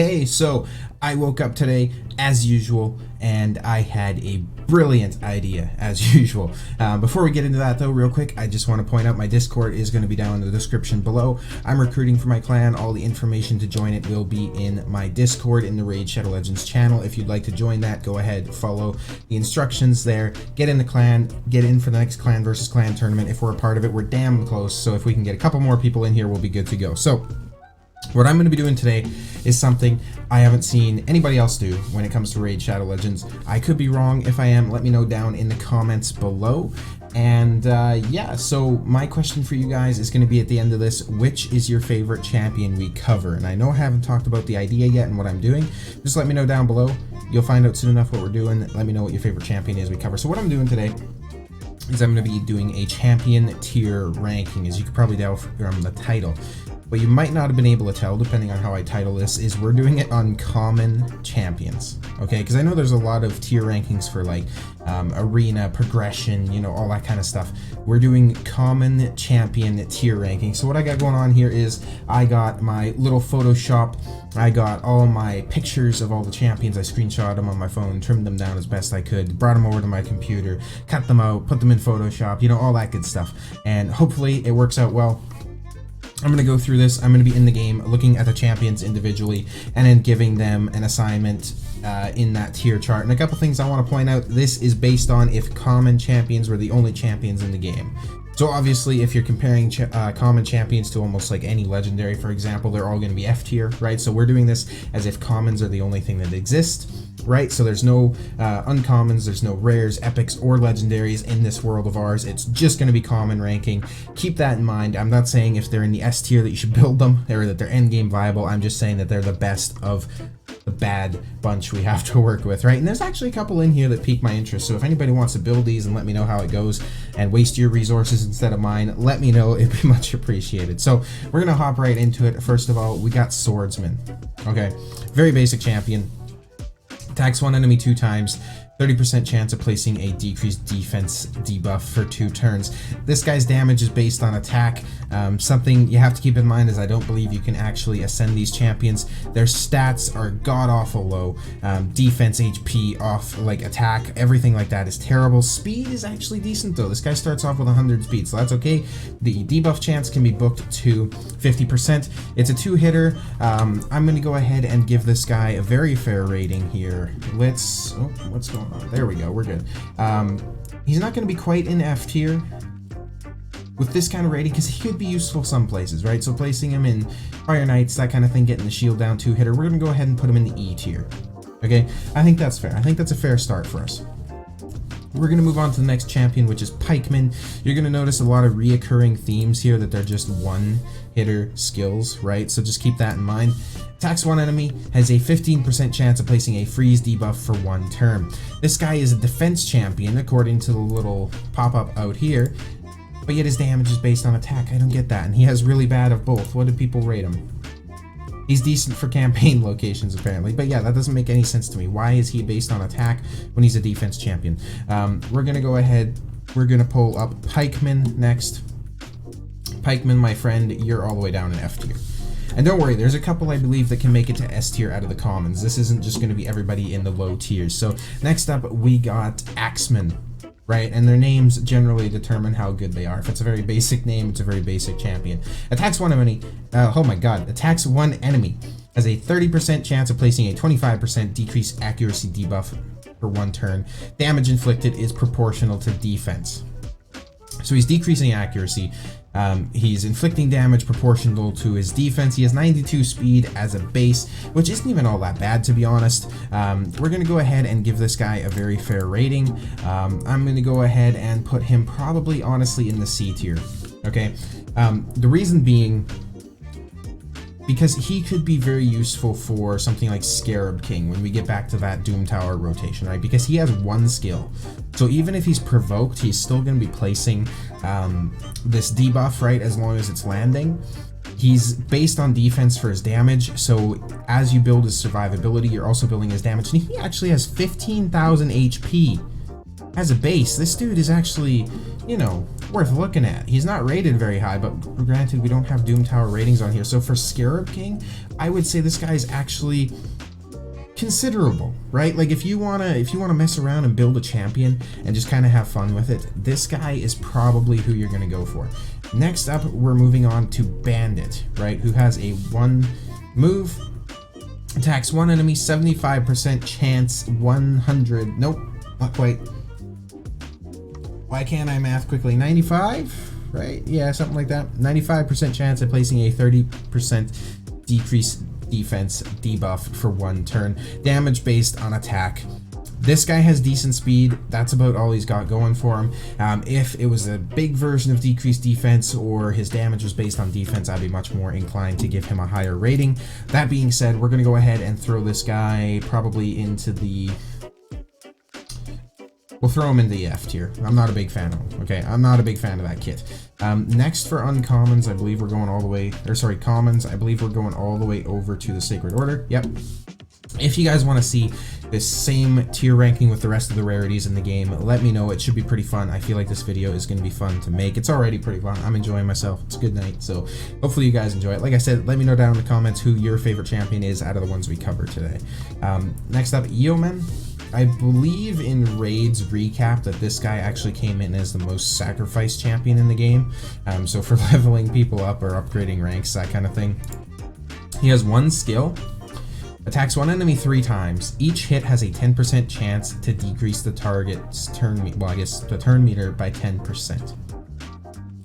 Hey, so I woke up today as usual and I had a brilliant idea as usual. Before we get into that though, real quick, I just want to point out my Discord is going to be down in the description below. I'm recruiting for my clan. All the information to join it will be in my Discord in the Raid Shadow Legends channel. If you'd like to join that, go ahead, follow the instructions there. Get in the clan, get in for the next clan versus clan tournament. If we're a part of it, we're damn close. So if we can get a couple more people in here, we'll be good to go. So what I'm going to be doing today is something I haven't seen anybody else do when it comes to Raid Shadow Legends. I could be wrong. If I am, let me know down in the comments below. And yeah, so my question for you guys is going to be at the end of this: which is your favorite champion we cover? And I know I haven't talked about the idea yet and what I'm doing. Just let me know down below. You'll find out soon enough what we're doing. Let me know what your favorite champion is we cover. So what I'm doing today is I'm going to be doing a champion tier ranking, as you could probably tell from the title. What you might not have been able to tell, depending on how I title this, is we're doing it on common champions, okay? Because I know there's a lot of tier rankings for like arena, progression, you know, all that kind of stuff. We're doing common champion tier ranking. So what I got going on here is I got my little Photoshop. I got all my pictures of all the champions. I screenshot them on my phone, trimmed them down as best I could, brought them over to my computer, cut them out, put them in Photoshop, you know, all that good stuff. And hopefully it works out well. I'm going to go through this. I'm going to be in the game looking at the champions individually and then giving them an assignment in that tier chart. And a couple things I want to point out: this is based on if common champions were the only champions in the game. So obviously if you're comparing common champions to almost like any legendary, for example, they're all going to be F tier, right? So we're doing this as if commons are the only thing that exist, right? So there's no uncommons, there's no rares, epics, or legendaries in this world of ours. It's just going to be common ranking. Keep that in mind. I'm not saying if they're in the S tier that you should build them or that they're endgame viable. I'm just saying that they're the best of the bad bunch we have to work with, right? And there's actually a couple in here that pique my interest. So if anybody wants to build these and let me know how it goes and waste your resources instead of mine, let me know. It'd be much appreciated. So we're gonna hop right into it. First of all, we got Swordsman. Okay, very basic champion. Attacks one enemy 2 times, 30% chance of placing a decreased defense debuff for 2 turns. This guy's damage is based on attack. Something you have to keep in mind is I don't believe you can actually ascend these champions. Their stats are god-awful low. Defense, HP, off, like attack, everything like that is terrible. Speed is actually decent though. This guy starts off with 100 speed, so that's okay. The debuff chance can be booked to 50%. It's a 2-hitter. I'm going to go ahead and give this guy a very fair rating here. Let's... oh, what's going on? There we go, we're good. He's not going to be quite in F tier with this kind of rating because he could be useful some places, right? So placing him in Fire Knights, that kind of thing, getting the shield down 2-hitter, we're going to go ahead and put him in the E tier. Okay, I think that's fair. I think that's a fair start for us. We're going to move on to the next champion, which is Pikeman. You're going to notice a lot of reoccurring themes here, that they're just 1-hitter skills, right? So just keep that in mind. Attacks one enemy, has a 15% chance of placing a freeze debuff for 1 turn. This guy is a defense champion, according to the little pop-up out here, but yet his damage is based on attack. I don't get that, and he has really bad of both. What did people rate him? He's decent for campaign locations, apparently. But yeah, that doesn't make any sense to me. Why is he based on attack when he's a defense champion? We're going to go ahead. We're going to pull up Pikeman next. Pikeman, my friend, you're all the way down in F tier. And don't worry, there's a couple I believe that can make it to S tier out of the commons. This isn't just going to be everybody in the low tiers. So next up, we got Axeman. Right, and their names generally determine how good they are. If it's a very basic name, it's a very basic champion. Attacks one enemy, oh my god, attacks one enemy, has a 30% chance of placing a 25% decreased accuracy debuff for 1 turn. Damage inflicted is proportional to defense. So he's decreasing accuracy. He's inflicting damage proportional to his defense. He has 92 speed as a base, which isn't even all that bad, to be honest. We're going to go ahead and give this guy a very fair rating. I'm going to go ahead and put him probably, honestly, in the C tier. Okay? The reason being, because he could be very useful for something like Scarab King when we get back to that Doom Tower rotation, right? Because he has 1 skill. So even if he's provoked, he's still going to be placing this debuff, right, as long as it's landing. He's based on defense for his damage, so as you build his survivability, you're also building his damage. And he actually has 15,000 HP as a base. This dude is actually you know, worth looking at. He's not rated very high, but granted, we don't have Doom Tower ratings on here. So for Scarab King, I would say this guy is actually considerable, right? Like if you wanna mess around and build a champion and just kind of have fun with it, this guy is probably who you're gonna go for. Next up, we're moving on to Bandit, right? Who has a 1 move, attacks 1 enemy, 75% chance, 100. Nope, not quite. Why can't I math quickly? 95, right? Yeah, something like that. 95% chance of placing a 30% decrease defense debuff for 1 turn. Damage based on attack. This guy has decent speed. That's about all he's got going for him. If it was a big version of decreased defense or his damage was based on defense, I'd be much more inclined to give him a higher rating. That being said, we're going to go ahead and throw this guy probably into the... We'll throw him in the F tier. I'm not a big fan of him, okay? I'm not a big fan of that kit. Next for uncommons, I believe we're going all the way, or sorry, commons, I believe we're going all the way over to the Sacred Order. Yep. If you guys want to see this same tier ranking with the rest of the rarities in the game, let me know. It should be pretty fun. I feel like this video is going to be fun to make. It's already pretty fun. I'm enjoying myself. It's a good night, so hopefully you guys enjoy it. Like I said, let me know down in the comments who your favorite champion is out of the ones we covered today. Next up, Yeoman. I believe in Raid's recap that this guy actually came in as the most sacrificed champion in the game. So for leveling people up or upgrading ranks, that kind of thing. He has 1 skill, attacks 1 enemy 3 times. Each hit has a 10% chance to decrease the target's turn meter by 10%.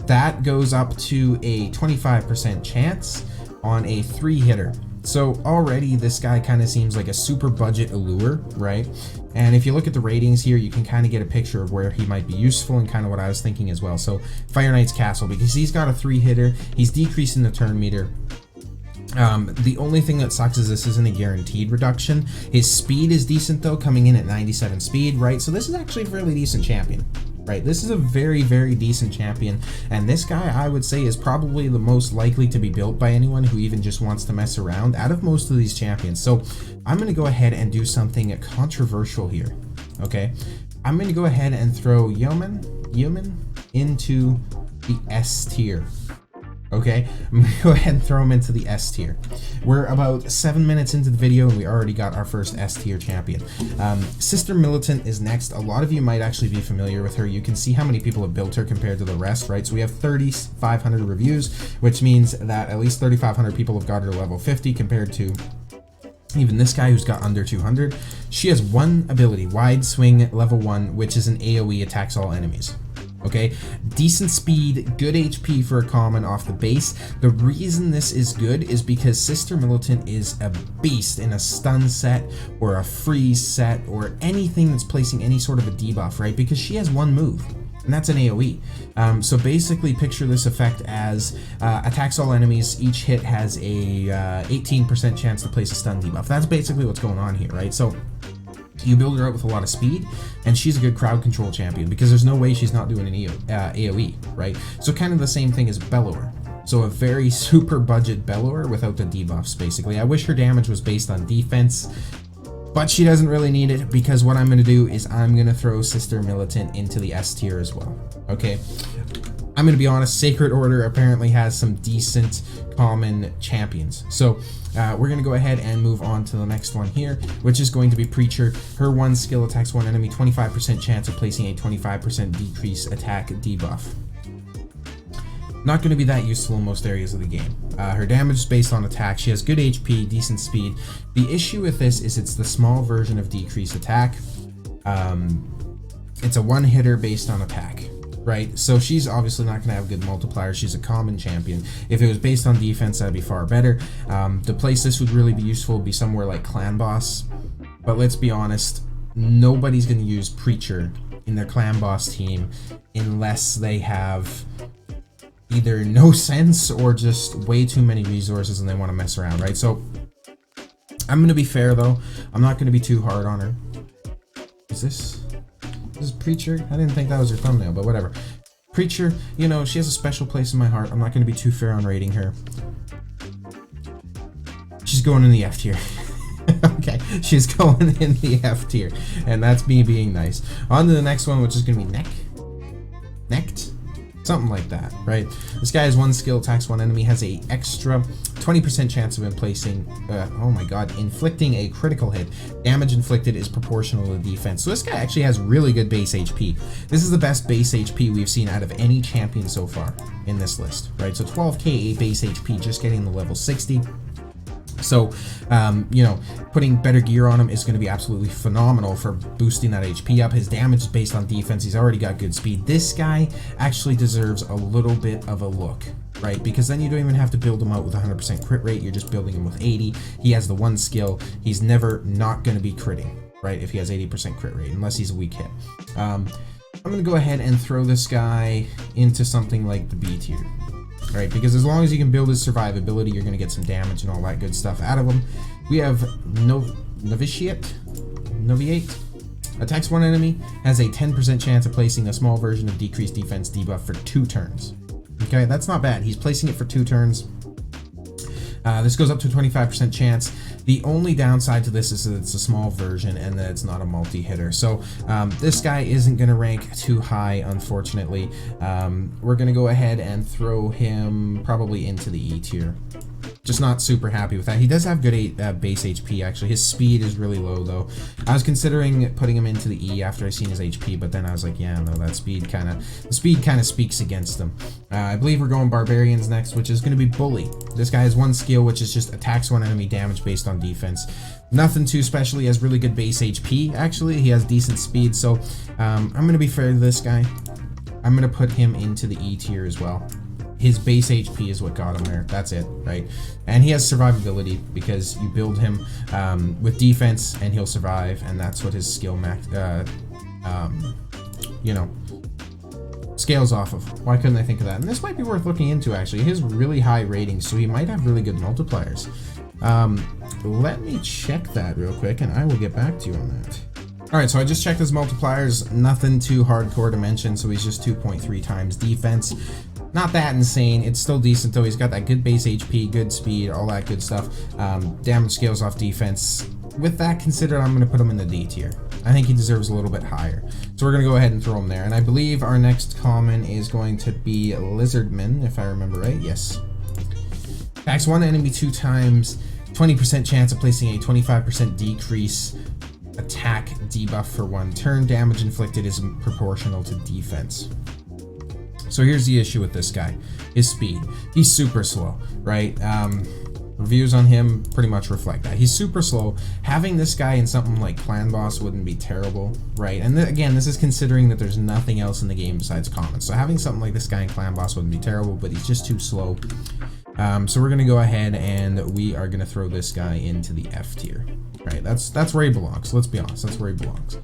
That goes up to a 25% chance on a 3-hitter. So already this guy kind of seems like a super budget allure, right? And if you look at the ratings here, you can kind of get a picture of where he might be useful and kind of what I was thinking as well. So Fire Knight's Castle, because he's got a 3-hitter, he's decreasing the turn meter. The only thing that sucks is this isn't a guaranteed reduction. His speed is decent though, coming in at 97 speed, right? So this is actually a fairly decent champion. Right, this is a very, very decent champion, and this guy I would say is probably the most likely to be built by anyone who even just wants to mess around out of most of these champions. So I'm going to go ahead and do something controversial here, okay? I'm going to go ahead and throw Yeoman into the S tier. Okay, I'm gonna go ahead and throw him into the S tier. We're about 7 minutes into the video and we already got our first S tier champion. Sister Militant is next. A lot of you might actually be familiar with her. You can see how many people have built her compared to the rest, right? So we have 3,500 reviews, which means that at least 3,500 people have got her to level 50 compared to even this guy who's got under 200. She has 1 ability, Wide Swing level 1, which is an AoE, attacks all enemies. Okay, decent speed, good HP for a common off the base. The reason this is good is because Sister Militant is a beast in a stun set or a freeze set or anything that's placing any sort of a debuff, right? Because she has 1 move, and that's an AoE. So basically picture this effect as attacks all enemies. Each hit has a 18% chance to place a stun debuff. That's basically what's going on here, right? So you build her out with a lot of speed, and she's a good crowd control champion because there's no way she's not doing an AoE, right? So kind of the same thing as Bellower. So a very super budget Bellower without the debuffs, basically. I wish her damage was based on defense, but she doesn't really need it because what I'm going to do is I'm going to throw Sister Militant into the S tier as well, okay? I'm going to be honest, Sacred Order apparently has some decent common champions. So we're going to go ahead and move on to the next one here, which is going to be Preacher. Her 1 skill attacks 1 enemy, 25% chance of placing a 25% decrease attack debuff. Not going to be that useful in most areas of the game. Her damage is based on attack. She has good HP, decent speed. The issue with this is it's the small version of decrease attack. It's a 1-hitter based on attack. Right, so she's obviously not going to have good multipliers. She's a common champion. If it was based on defense, that'd be far better. The place this would really be useful would be somewhere like Clan Boss. But let's be honest, nobody's going to use Preacher in their Clan Boss team unless they have either no sense or just way too many resources and they want to mess around, right? So I'm going to be fair though. I'm not going to be too hard on her. Is this Preacher? I didn't think that was her thumbnail, but whatever. Preacher, you know, she has a special place in my heart. I'm not going to be too fair on rating her. She's going in the F tier. Okay, she's going in the F tier, and that's me being nice. On to the next one, which is going to be Neck. necked. Something like that, right? This guy has one skill, attacks one enemy, has a extra 20% chance of oh my god, inflicting a critical hit. Damage inflicted is proportional to defense. So this guy actually has really good base HP. This is the best base HP we've seen out of any champion so far in this list, right? So 12k base HP, just getting the level 60. So, you know, putting better gear on him is going to be absolutely phenomenal for boosting that HP up. His damage is based on defense. He's already got good speed. This guy actually deserves a little bit of a look, right? Because then you don't even have to build him out with 100% crit rate. You're just building him with 80. He has the one skill. He's never not going to be critting, right? If he has 80% crit rate, unless he's a weak hit. I'm going to go ahead and throw this guy into something like the B tier. Right, because as long as you can build his survivability, you're going to get some damage and all that good stuff out of him. We have Novitiate. Attacks one enemy, has a 10% chance of placing a small version of decreased defense debuff for 2 turns. Okay, that's not bad. He's placing it for 2 turns. This goes up to a 25% chance. The only downside to this is that it's a small version and that it's not a multi-hitter. So this guy isn't going to rank too high, unfortunately. We're going to go ahead and throw him probably into the E tier. Just not super happy with that. He does have good base HP, actually. His speed is really low, though. I was considering putting him into the E after I seen his HP, but then I was like, yeah, no, that speed kind of speaks against him. I believe we're going Barbarians next, which is going to be Bully. This guy has one skill, which is just attacks one enemy, damage based on defense. Nothing too special. He has really good base HP, actually. He has decent speed, so I'm going to be fair to this guy. I'm going to put him into the E tier as well. His base HP is what got him there. That's it, right? And he has survivability because you build him with defense and he'll survive, and that's what his skill you know, scales off of. Why couldn't I think of that? And this might be worth looking into, actually. He has really high ratings, so he might have really good multipliers. Let me check that real quick, and I will get back to you on that. Alright, so I just checked his multipliers. Nothing too hardcore to mention, so he's just 2.3 times defense. Not that insane. It's still decent, though. He's got that good base HP, good speed, all that good stuff. Damage scales off defense. With that considered, I'm going to put him in the D tier. I think he deserves a little bit higher. So we're going to go ahead and throw him there. And I believe our next common is going to be Lizardman, if I remember right. Yes. Attacks one enemy 2 times. 20% chance of placing a 25% decrease attack debuff for 1 turn. Damage inflicted is proportional to defense. So here's the issue with this guy, his speed. He's super slow, right? Reviews on him pretty much reflect that. He's super slow. Having this guy in something like Clan Boss wouldn't be terrible, right? And again, this is considering that there's nothing else in the game besides commons. So having something like this guy in Clan Boss wouldn't be terrible, but he's just too slow. So we're going to go ahead and we are going to throw this guy into the F tier, right? That's where he belongs. Let's be honest, that's where he belongs.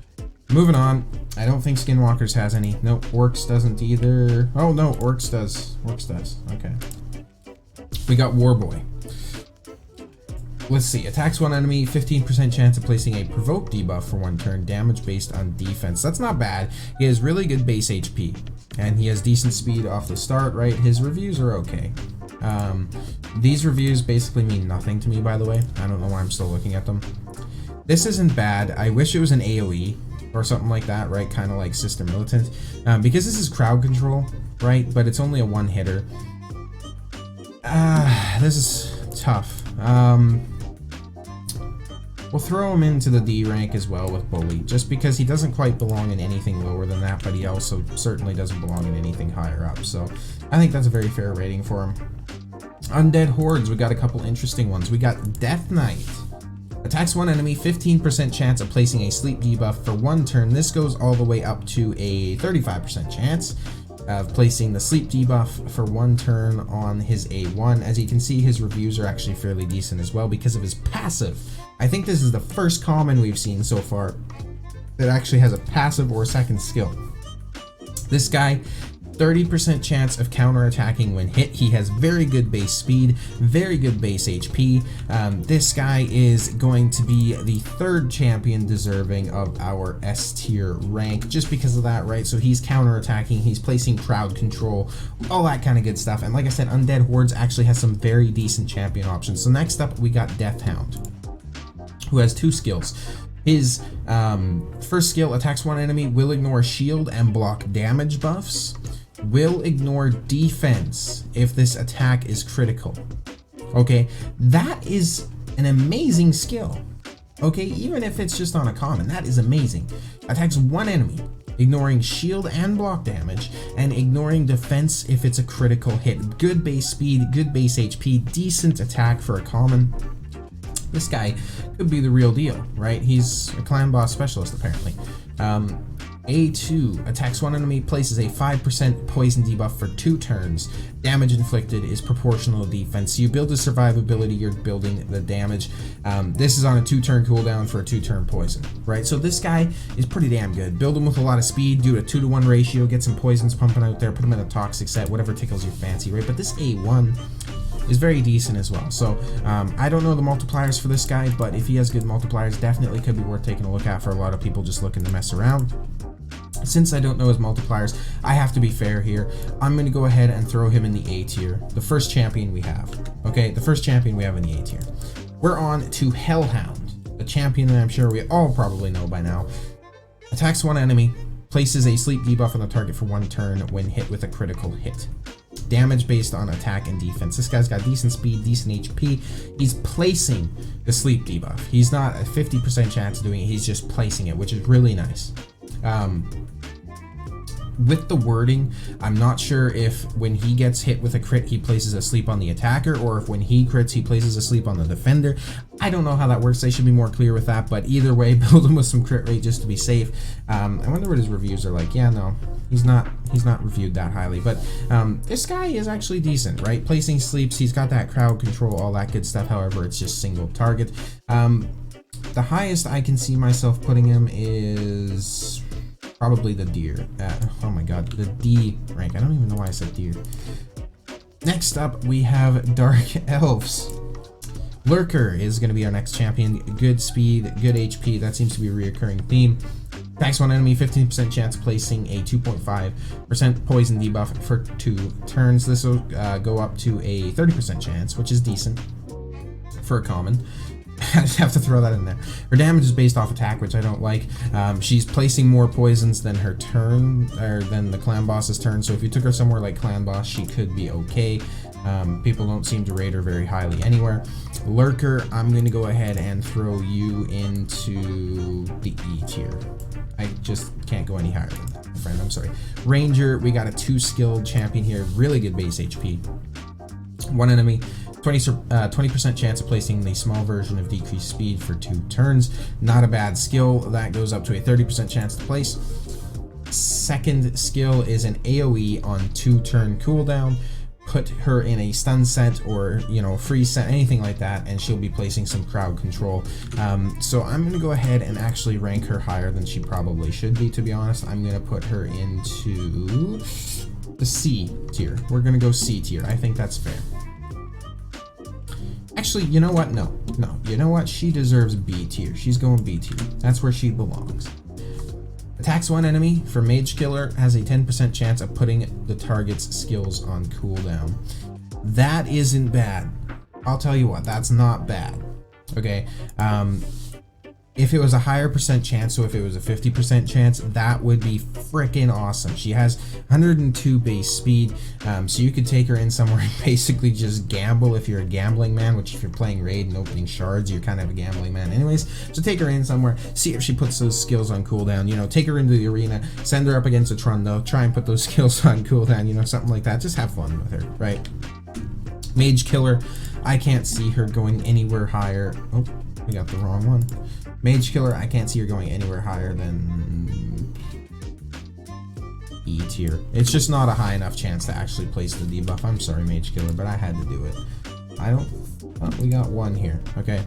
Moving on, I don't think Skinwalkers has any. Nope, Orcs doesn't either. Oh no, Orcs does. Orcs does. Okay. We got Warboy. Let's see. Attacks one enemy, 15% chance of placing a provoke debuff for 1 turn, damage based on defense. That's not bad. He has really good base HP, and he has decent speed off the start, right? His reviews are okay. These reviews basically mean nothing to me, by the way. I don't know why I'm still looking at them. This isn't bad. I wish it was an AoE. Or something like that, right? Kind of like Sister Militant. Because this is crowd control, right? But it's only a 1-hitter. This is tough. We'll throw him into the D rank as well with Bully, just because he doesn't quite belong in anything lower than that, but he also certainly doesn't belong in anything higher up. So I think that's a very fair rating for him. Undead Hordes, we got a couple interesting ones. We got Death Knight. Attacks one enemy, 15% chance of placing a sleep debuff for 1 turn. This goes all the way up to a 35% chance of placing the sleep debuff for 1 turn on his A1. As you can see, his reviews are actually fairly decent as well because of his passive. I think this is the first common we've seen so far that actually has a passive or second skill. This guy, 30% chance of counterattacking when hit. He has very good base speed, very good base HP. This guy is going to be the 3rd champion deserving of our S tier rank just because of that, right? So he's counterattacking, he's placing crowd control, all that kind of good stuff. And like I said, Undead Hordes actually has some very decent champion options. So next up, we got Death Hound, who has 2 skills. His first skill, attacks one enemy, will ignore shield and block damage buffs. will ignore defense if this attack is critical. Okay, that is an amazing skill. Okay, even if it's just on a common, that is amazing. Attacks one enemy, ignoring shield and block damage, and ignoring defense if it's a critical hit. Good base speed, good base HP, decent attack for a common. This guy could be the real deal, right? He's a clan boss specialist apparently. A2 attacks one enemy, places a 5% poison debuff for 2 turns. Damage inflicted is proportional to defense. So you build the survivability, you're building the damage. This is on a 2-turn cooldown for a 2-turn poison, right? So this guy is pretty damn good. Build him with a lot of speed, do a 2-to-1 ratio, get some poisons pumping out there, put him in a toxic set, whatever tickles your fancy, right? But this A1 is very decent as well. So I don't know the multipliers for this guy, but if he has good multipliers, definitely could be worth taking a look at for a lot of people just looking to mess around. Since I don't know his multipliers, I have to be fair here. I'm going to go ahead and throw him in the A tier, the first champion we have. Okay, the first champion we have in the A tier. We're on to Hellhound, a champion that I'm sure we all probably know by now. Attacks one enemy, places a sleep debuff on the target for 1 turn when hit with a critical hit. Damage based on attack and defense. This guy's got decent speed, decent HP. He's placing the sleep debuff. He's not a 50% chance of doing it, he's just placing it, which is really nice. With the wording, I'm not sure if when he gets hit with a crit, he places a sleep on the attacker, or if when he crits, he places a sleep on the defender. I don't know how that works. They should be more clear with that, but either way, build him with some crit rate just to be safe. I wonder what his reviews are like. Yeah, no, he's not reviewed that highly, but this guy is actually decent, right? Placing sleeps, he's got that crowd control, all that good stuff. However, it's just single target. The highest I can see myself putting him is probably the deer. Oh my god, the D rank. I don't even know why I said deer. Next up, we have Dark Elves. Lurker is going to be our next champion. Good speed, good HP. That seems to be a reoccurring theme. Attacks one enemy, 15% chance placing a 2.5% poison debuff for 2 turns. This will go up to a 30% chance, which is decent for a common. I just have to throw that in there. Her damage is based off attack, which I don't like. She's placing more poisons than her turn, or than the clan boss's turn. So if you took her somewhere like clan boss, she could be okay. People don't seem to rate her very highly anywhere. Lurker, I'm going to go ahead and throw you into the E tier. I just can't go any higher than that, friend. I'm sorry. Ranger, we got a 2-skilled champion here. Really good base HP. One enemy. 20% chance of placing the small version of decreased speed for 2 turns. Not a bad skill. That goes up to a 30% chance to place. Second skill is an AoE on 2-turn cooldown. Put her in a stun set or, you know, free set, anything like that, and she'll be placing some crowd control. So I'm going to go ahead and actually rank her higher than she probably should be, to be honest. I'm going to put her into the C tier. We're going to go C tier. I think that's fair. Actually, you know what? No. You know what? She deserves B tier. She's going B tier. That's where she belongs. Attacks one enemy for Mage Killer, has a 10% chance of putting the target's skills on cooldown. That isn't bad. I'll tell you what, that's not bad. Okay. If it was a higher percent chance, so if it was a 50% chance, that would be freaking awesome. She has 102 base speed, so you could take her in somewhere and basically just gamble if you're a gambling man, which if you're playing raid and opening shards, you're kind of a gambling man anyways. So take her in somewhere, see if she puts those skills on cooldown, you know, take her into the arena, send her up against a Trundle, try and put those skills on cooldown, you know, something like that. Just have fun with her, right? Mage Killer, I can't see her going anywhere higher. Oh, we got the wrong one. Mage Killer, I can't see her going anywhere higher than E tier. It's just not a high enough chance to actually place the debuff. I'm sorry, Mage Killer, but I had to do it. Oh, we got one here. Okay.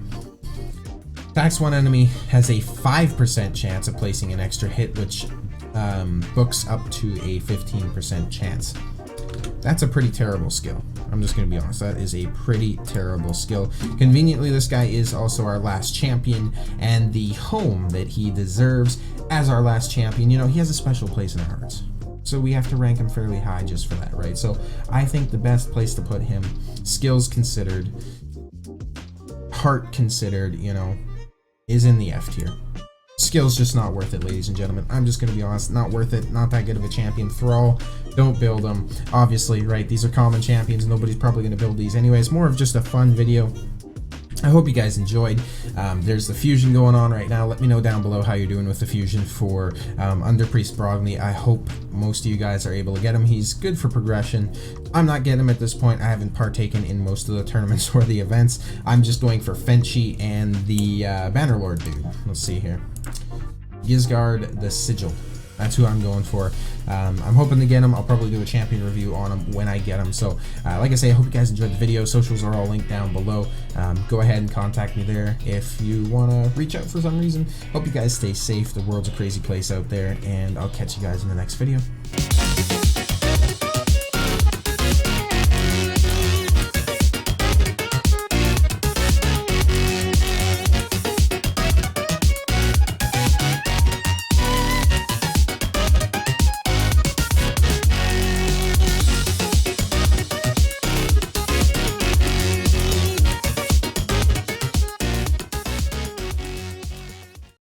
Attacks one enemy, has a 5% chance of placing an extra hit, which books up to a 15% chance. That's a pretty terrible skill. I'm just going to be honest. That is a pretty terrible skill. Conveniently, this guy is also our last champion and the home that he deserves as our last champion. You know, he has a special place in our hearts. So we have to rank him fairly high just for that, right? So I think the best place to put him, skills considered, heart considered, you know, is in the F tier. Skill's just not worth it, ladies and gentlemen. I'm just gonna be honest, not worth it. Not that good of a champion. Thrall, don't build them. Obviously, right? These are common champions. Nobody's probably gonna build these anyways. More of just a fun video. I hope you guys enjoyed. There's the fusion going on right now. Let me know down below how you're doing with the fusion for Underpriest Broadly. I hope most of you guys are able to get him. He's good for progression. I'm not getting him at this point. I haven't partaken in most of the tournaments or the events. I'm just going for Fenchy and the Bannerlord dude. Let's see here. Gisgard the Sigil. That's who I'm going for. I'm hoping to get him. I'll probably do a champion review on him when I get him. So, like I say, I hope you guys enjoyed the video. Socials are all linked down below. Go ahead and contact me there if you want to reach out for some reason. Hope you guys stay safe. The world's a crazy place out there, and I'll catch you guys in the next video.